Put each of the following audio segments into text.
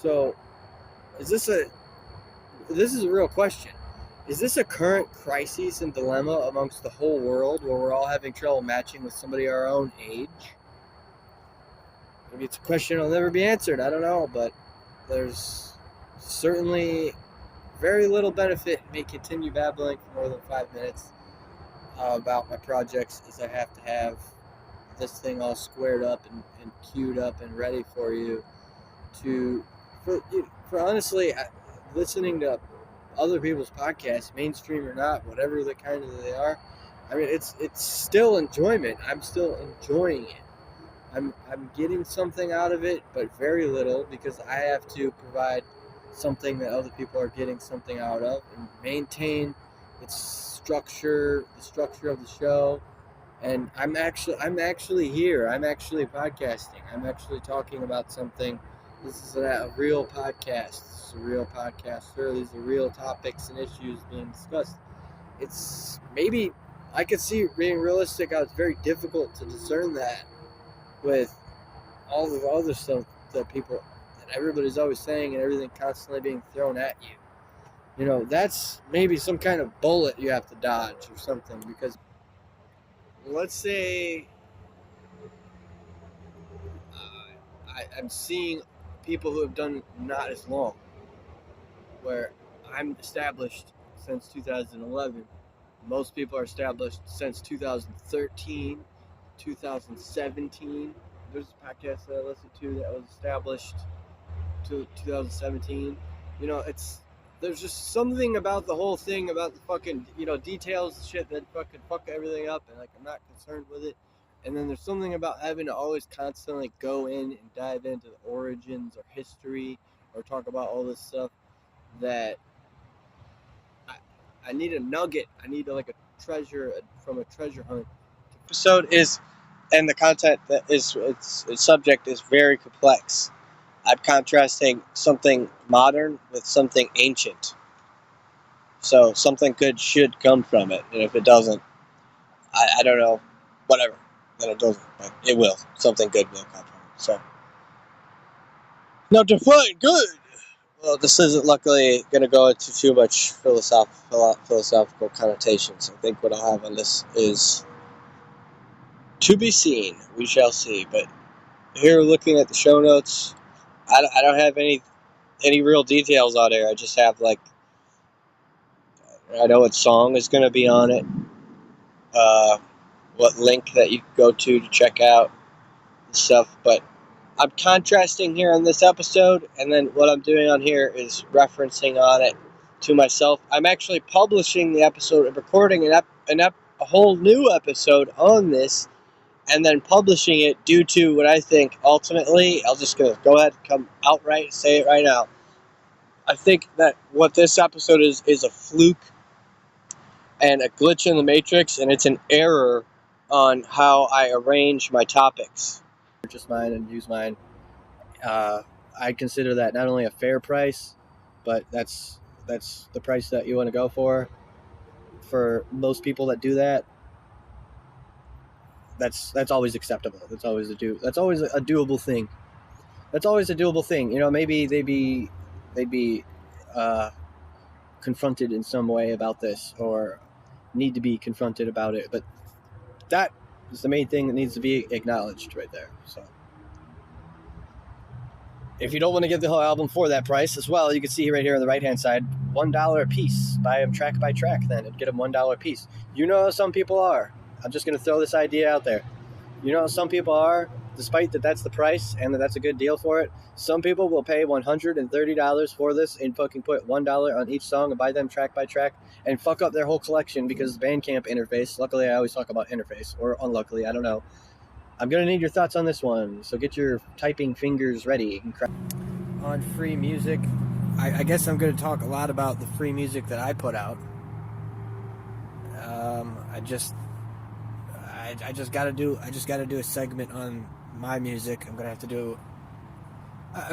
So, is this a this is a real question. Is this a current crisis and dilemma amongst the whole world where we're all having trouble matching with somebody our own age? Maybe it's a question that'll never be answered. I don't know, but there's certainly very little benefit in me continue babbling for more than 5 minutes about my projects, as I have to have this thing all squared up and queued up and ready for you to for honestly listening to other people's podcasts, mainstream or not, whatever the kind of they are. I mean, it's still enjoyment. I'm still enjoying it. I'm getting something out of it, but very little, because I have to provide something that other people are getting something out of, and maintain its structure, the structure of the show. And I'm actually here. I'm actually podcasting. I'm actually talking about something. This is a real podcast. This is a real podcaster. These are real topics and issues being discussed. It's maybe, I could see, being realistic, how it's very difficult to discern that with all the other stuff that everybody's always saying, and everything constantly being thrown at you. You know, that's maybe some kind of bullet you have to dodge or something, because let's say I'm seeing people who have done not as long, where I'm established since 2011. Most people are established since 2013, 2017. There's a podcast that I listened to that was established to 2017. You know, there's just something about the whole thing, about the fucking, details, shit that fucking fuck everything up, and like I'm not concerned with it. And then there's something about having to always constantly go in and dive into the origins or history or talk about all this stuff that I need a nugget. I need like a treasure from a treasure hunt. Episode is, and the content that is, its subject is very complex. I'm contrasting something modern with something ancient. So something good should come from it, and if it doesn't, I don't know, whatever. Then it doesn't, but it will. Something good will come from it. So, now define good. Well, this isn't luckily going to go into too much philosophical connotations. I think what I'll have on this is to be seen. We shall see. But here, looking at the show notes, I don't have any real details on here. I just have, like, I know what song is going to be on it, what link that you can go to check out and stuff, but I'm contrasting here on this episode, and then what I'm doing on here is referencing on it to myself. I'm actually publishing the episode and recording a whole new episode on this, and then publishing it due to what I think ultimately, I'll just go ahead and come outright, say it right now. I think that what this episode is a fluke and a glitch in the matrix, and it's an error on how I arrange my topics. Purchase mine and use mine. I consider that not only a fair price, but that's the price that you want to go for most people that do that. That's always acceptable. That's always a doable thing. That's always a doable thing. You know, maybe they'd be confronted in some way about this, or need to be confronted about it, but that is the main thing that needs to be acknowledged right there. So if you don't want to get the whole album for that price as well, you can see right here on the right hand side, $1 a piece. Buy them track by track then and get them $1 a piece. You know how some people are. I'm just going to throw this idea out there. You know how some people are, despite that's the price and that's a good deal for it. Some people will pay $130 for this and fucking put $1 on each song and buy them track by track and fuck up their whole collection because Bandcamp interface. Luckily, I always talk about interface, or unluckily, I don't know. I'm going to need your thoughts on this one, so get your typing fingers ready. On free music, I guess I'm going to talk a lot about the free music that I put out. I just got to do a segment on my music. I'm going to have to do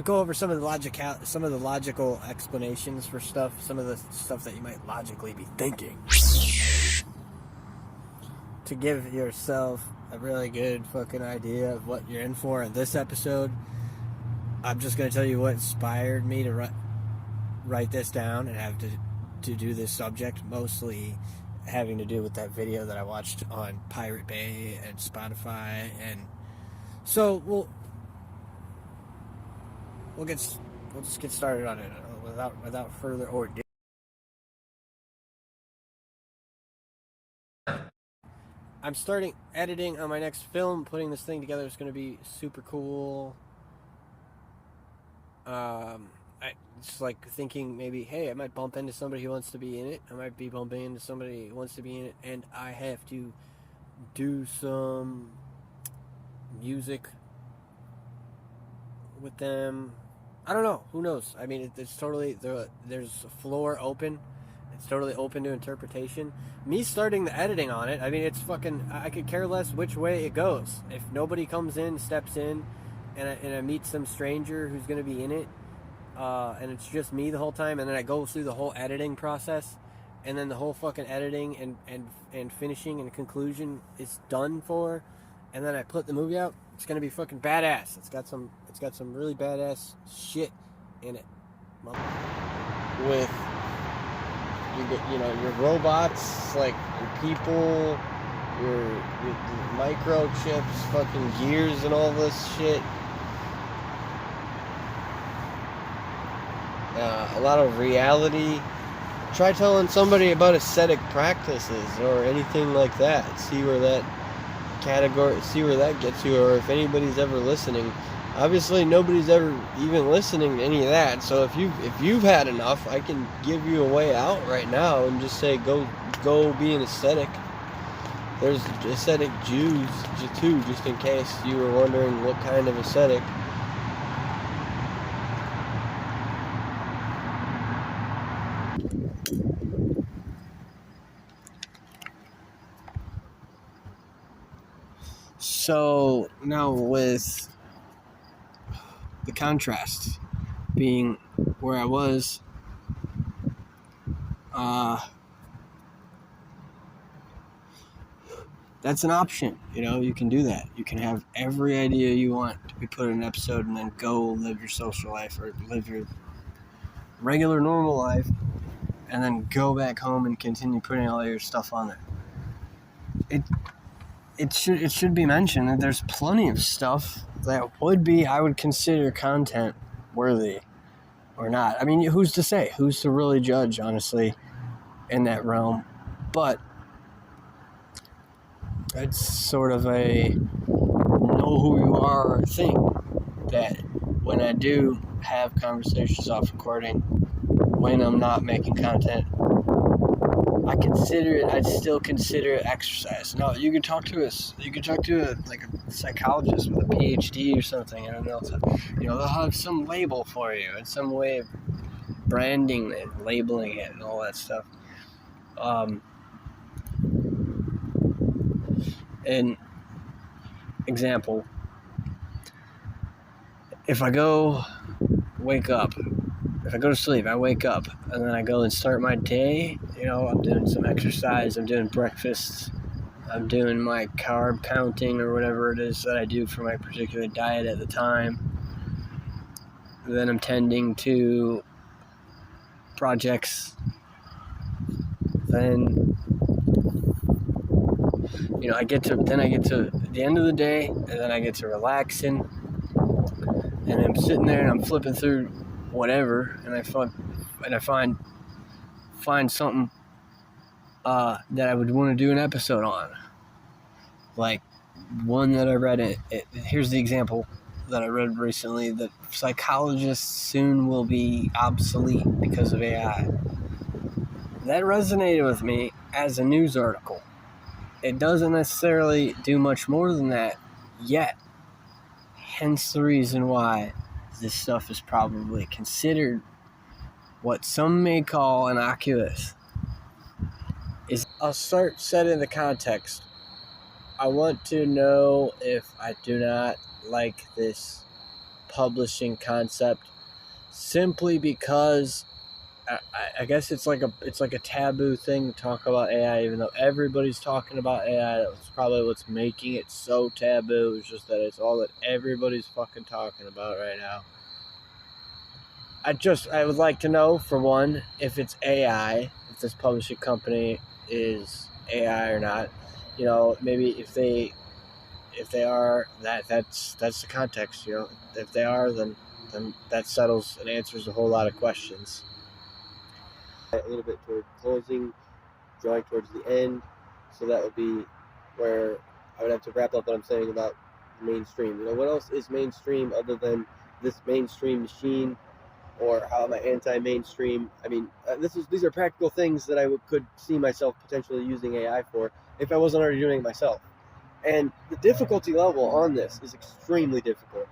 go over some of the logical explanations for stuff, some of the stuff that you might logically be thinking, to give yourself a really good fucking idea of what you're in for in this episode. I'm just going to tell you what inspired me to write this down and have to do this subject, mostly having to do with that video that I watched on Pirate Bay and Spotify. And so we'll just get started on it without further ado. I'm starting editing on my next film. Putting this thing together is going to be super cool. I just like thinking maybe, hey, I might bump into somebody who wants to be in it. I might be bumping into somebody who wants to be in it, and I have to do some music with them. I don't know. Who knows? I mean, it's totally there's a floor open. It's totally open to interpretation. Me starting the editing on it, I mean, it's fucking. I could care less which way it goes. If nobody comes in, steps in, and I meet some stranger who's going to be in it, and it's just me the whole time, and then I go through the whole editing process, and then the whole fucking editing and finishing and conclusion is done for, and then I put the movie out. It's gonna be fucking badass. It's got some really badass shit in it. With your robots, like your people, your microchips, fucking gears, and all this shit. A lot of reality. Try telling somebody about ascetic practices or anything like that. See where that gets you, or if anybody's ever listening. Obviously, nobody's ever even listening to any of that. So if you've had enough, I can give you a way out right now and just say go be an ascetic. There's ascetic Jews too, just in case you were wondering what kind of ascetic. So now with the contrast being where I was, that's an option. You can do that. You can have every idea you want to be put in an episode and then go live your social life or live your regular normal life and then go back home and continue putting all your stuff on there. It should be mentioned that there's plenty of stuff that I would consider content worthy or not. I mean, who's to say? Who's to really judge, honestly, in that realm? But it's sort of a know who you are thing that when I do have conversations off recording, when I'm not making content, I'd still consider it exercise. No, you can talk to a psychologist with a PhD or something, and they'll have some label for you and some way of branding it, labeling it, and all that stuff. An example: if I go to sleep, I wake up, and then I go and start my day. I'm doing some exercise, I'm doing breakfast, I'm doing my carb counting or whatever it is that I do for my particular diet at the time. Then I'm tending to projects. Then, I get to the end of the day, and then I get to relaxing, and I'm sitting there and I'm flipping through whatever, and I find something that I would want to do an episode on. Like one that I read, here's the example that I read recently, that psychologists soon will be obsolete because of AI. That resonated with me as a news article. It doesn't necessarily do much more than that yet. Hence the reason why this stuff is probably considered what some may call innocuous. I'll start setting the context. I want to know if I do not like this publishing concept, simply because I guess it's like a taboo thing to talk about AI, even though everybody's talking about AI. That's probably what's making it so taboo. It's just that it's all that everybody's fucking talking about right now. I would like to know, for one, if it's AI, if this publishing company is AI or not. Maybe if they are, that's the context. If they are, then that settles and answers a whole lot of questions. A little bit toward closing, drawing towards the end, so that would be where I would have to wrap up what I'm saying about mainstream. What else is mainstream other than this mainstream machine? Or how am I anti-mainstream? I mean, these are practical things that I could see myself potentially using AI for if I wasn't already doing it myself. And the difficulty level on this is extremely difficult.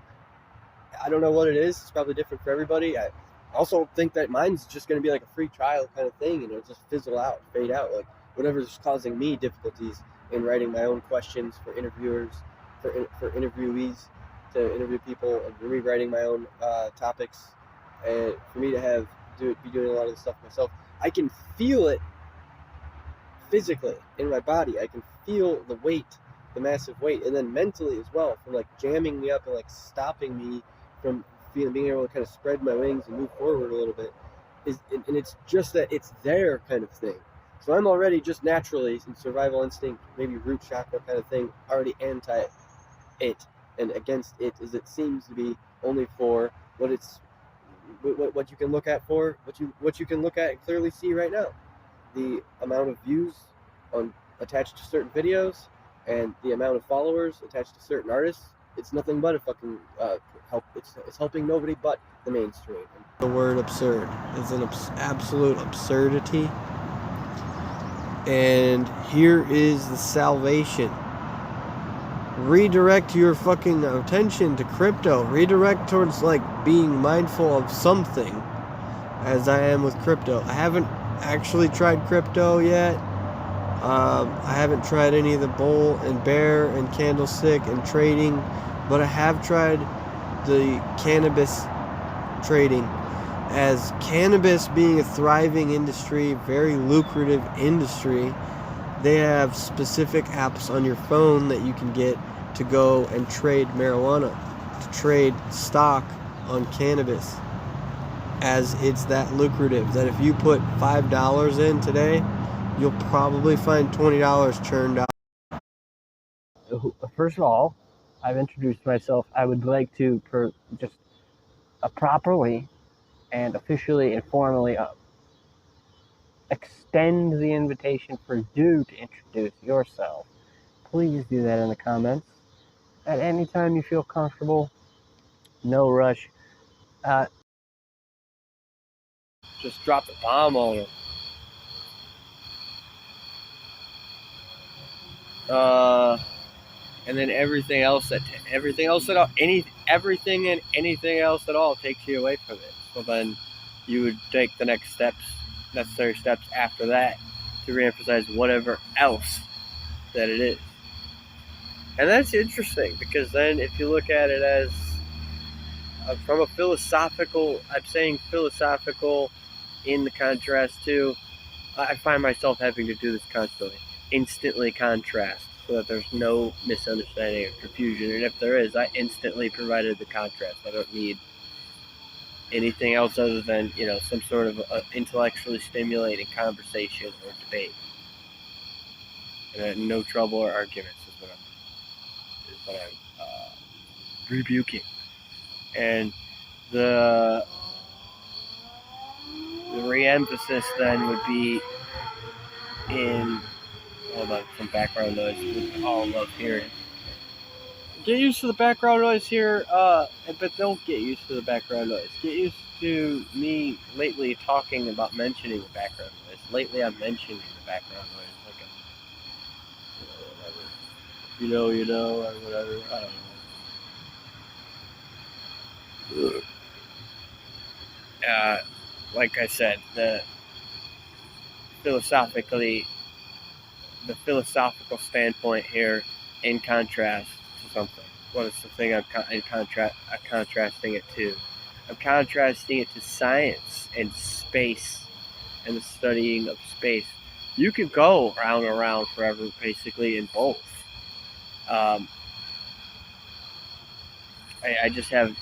I don't know what it is. It's probably different for everybody. I also think that mine's just going to be like a free trial kind of thing, and it'll just fizzle out, fade out, like whatever's causing me difficulties in writing my own questions for interviewers, for interviewees to interview people, and rewriting my own topics. And for me to be doing a lot of this stuff myself, I can feel it physically in my body. I can feel the weight, the massive weight, and then mentally as well, from like jamming me up and like stopping me from being able to kind of spread my wings and move forward a little bit. And it's just that it's there kind of thing. So I'm already just naturally, in survival instinct, maybe root chakra kind of thing, already anti it and against it, as it seems to be only for what you can look at for what you can look at and clearly see right now. The amount of views attached to certain videos and the amount of followers attached to certain artists, it's nothing but a fucking help. It's helping nobody but the mainstream. The word absurd is an absolute absurdity. And here is the salvation. Redirect your fucking attention to crypto. Redirect towards like being mindful of something, as I am with crypto. I haven't actually tried crypto yet. I haven't tried any of the bull and bear and candlestick and trading, but I have tried the cannabis trading. As cannabis being a thriving industry, very lucrative industry, they have specific apps on your phone that you can get to go and trade marijuana, to trade stock on cannabis, as it's that lucrative that if you put $5 in today, you'll probably find $20 churned out. First of all, I've introduced myself. I would like to just properly and officially and formally extend the invitation for you to introduce yourself. Please do that in the comments at any time you feel comfortable. No rush. Just drop the bomb on them. And then everything else and anything else at all takes you away from it. So then you would take the necessary steps after that to reemphasize whatever else that it is. And that's interesting, because then if you look at it as from a philosophical, I'm saying philosophical in the contrast to, I find myself having to do this constantly, instantly contrast, so that there's no misunderstanding or confusion. And if there is, I instantly provided the contrast. I don't need anything else other than, some sort of intellectually stimulating conversation or debate. And no trouble or arguments is what I'm rebuking. And the re-emphasis then would be in, hold on, some background noise. We all love hearing. Get used to the background noise here, but don't get used to the background noise. Get used to me lately mentioning the background noise. Lately I'm mentioning the background noise. Like whatever. Or whatever. I don't know. Like I said, the philosophical standpoint here, in contrast to something. What is the thing I'm contrasting it to? I'm contrasting it to science and space and the studying of space. You could go round and around forever, basically, in both. I just have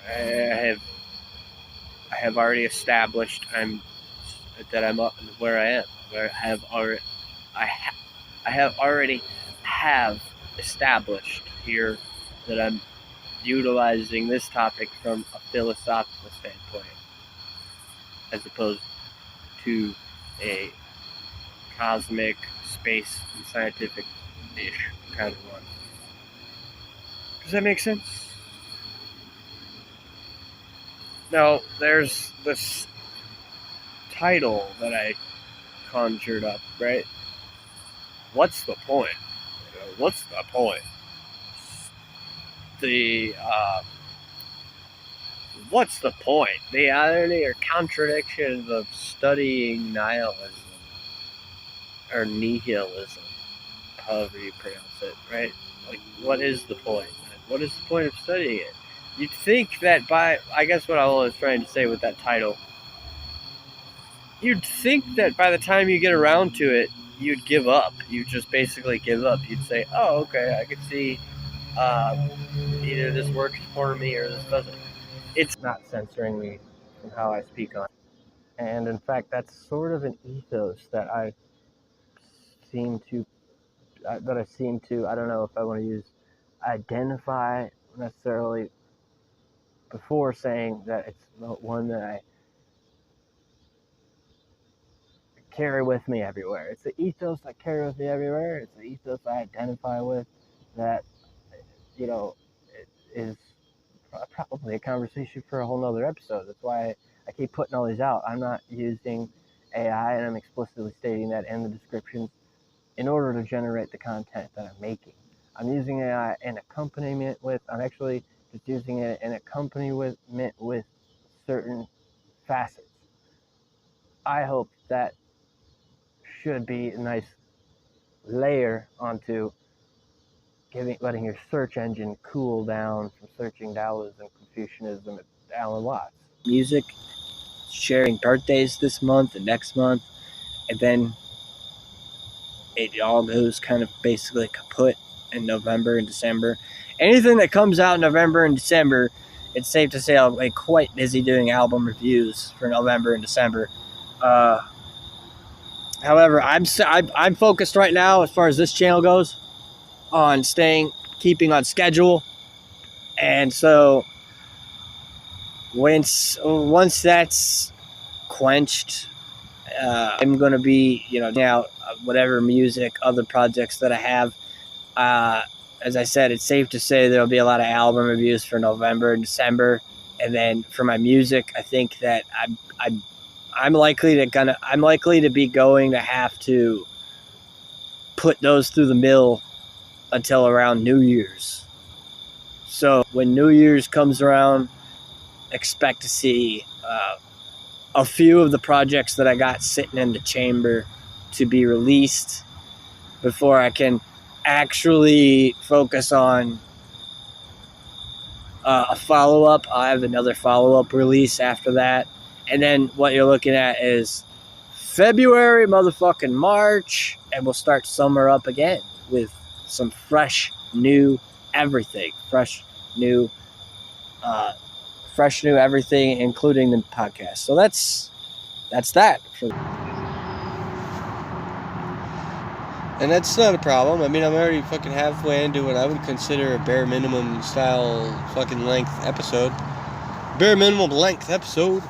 I have already established that I'm up where I am. Where I have already established here that I'm utilizing this topic from a philosophical standpoint, as opposed to a cosmic, space, and scientific-ish kind of one. Does that make sense? Now, there's this title that I conjured up, right? What's the point? What's the point? What's the point? The irony or contradictions of studying nihilism or nihilism, however you pronounce it, right? Like, what is the point? What is the point of studying it? You'd think that I guess what I was trying to say with that title, you'd think that by the time you get around to it, you'd give up. You'd just basically give up. You'd say, oh, okay, I could see either this works for me or this doesn't. It's not censoring me from how I speak on it. And in fact, that's sort of an ethos that I seem to, I don't know if I want to use identify necessarily before saying that it's one that I carry with me everywhere. It's the ethos I carry with me everywhere. It's the ethos I identify with that, it is probably a conversation for a whole nother episode. That's why I keep putting all these out. I'm not using AI, and I'm explicitly stating that in the descriptions in order to generate the content that I'm making. I'm using AI in accompaniment with, I'm actually just using it in accompaniment with certain facets. I hope that should be a nice layer onto letting your search engine cool down from searching Taoism, Confucianism, and Alan Watts. Music, sharing birthdays this month and next month, and then it all goes kind of basically kaput in November and December. Anything that comes out in November and December, it's safe to say I'll be quite busy doing album reviews for November and December. However, I'm focused right now, as far as this channel goes, on keeping on schedule. And so once that's quenched, I'm going to be, out whatever music, other projects that I have. As I said, it's safe to say there'll be a lot of album reviews for November and December. And then for my music, I think that I'm likely to be going to have to put those through the mill until around New Year's. So when New Year's comes around, expect to see a few of the projects that I got sitting in the chamber to be released before I can actually focus on a follow-up. I'll have another follow-up release after that. And then what you're looking at is February, motherfucking March, and we'll start summer up again with some fresh, new everything. Fresh, new everything, including the podcast. So that's that. And that's not a problem. I mean, I'm already fucking halfway into what I would consider a bare minimum style fucking length episode. Bare minimum length episode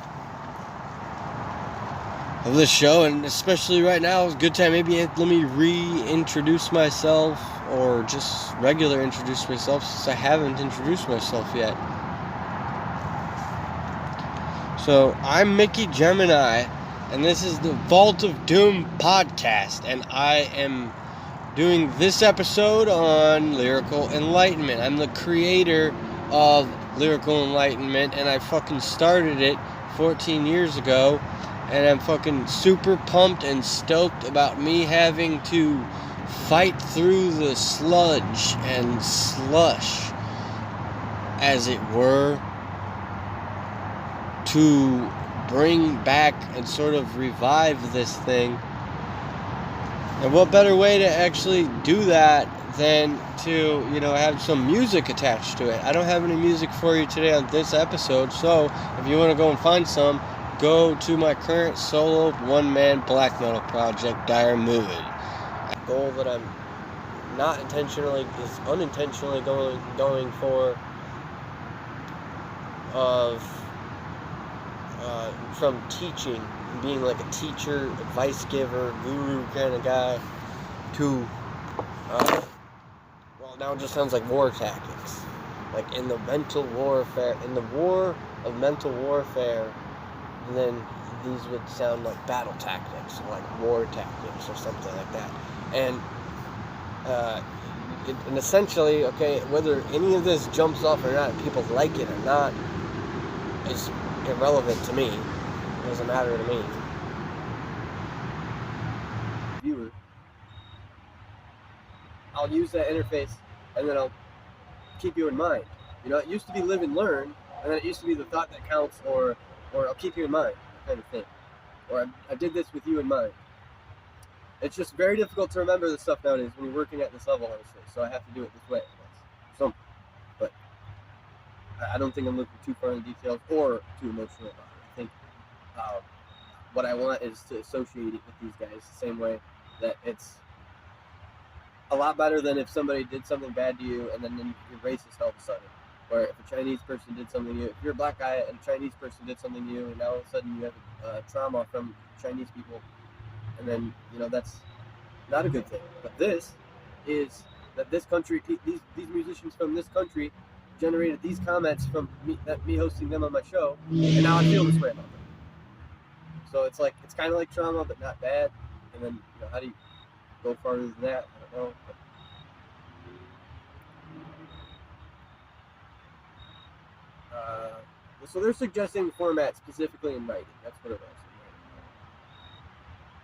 of this show, and especially right now is a good time. Maybe let me reintroduce myself, or just regular introduce myself, since I haven't introduced myself yet. So, I'm Mickey Gemini, and this is the Vault of Doom podcast, and I am doing this episode on Lyrical Enlightenment. I'm the creator of Lyrical Enlightenment, and I fucking started it 14 years ago, and I'm fucking super pumped and stoked about me having to fight through the sludge and slush, as it were, to bring back and sort of revive this thing. And what better way to actually do that than to, have some music attached to it. I don't have any music for you today on this episode, so if you want to go and find some, go to my current solo one-man black metal project, Dire Mood. A goal that I'm unintentionally going for from teaching, being like a teacher, advice giver, guru kind of guy, to now it just sounds like war tactics. Like in the war of mental warfare, then these would sound like battle tactics, or like war tactics, or something like that. And and essentially, okay, whether any of this jumps off or not, people like it or not, is irrelevant to me. It doesn't matter to me. Viewer, I'll use that interface, and then I'll keep you in mind. It used to be live and learn, and then it used to be the thought that counts, or I'll keep you in mind, kind of thing. Or I did this with you in mind. It's just very difficult to remember this stuff nowadays when you're working at this level, honestly. So I have to do it this way, but I don't think I'm looking too far in the details or too emotional about it. I think what I want is to associate it with these guys the same way that it's a lot better than if somebody did something bad to you and then you're racist all of a sudden. Or if a Chinese person did something to you, if you're a black guy and a Chinese person did something to you, and now all of a sudden you have trauma from Chinese people, and then that's not a good thing. But this is that this country, these musicians from this country, generated these comments from me hosting them on my show, and now I feel this way about them. So it's kind of like trauma, but not bad. And then how do you go farther than that? I don't know. So they're suggesting the format specifically in writing. That's what it was.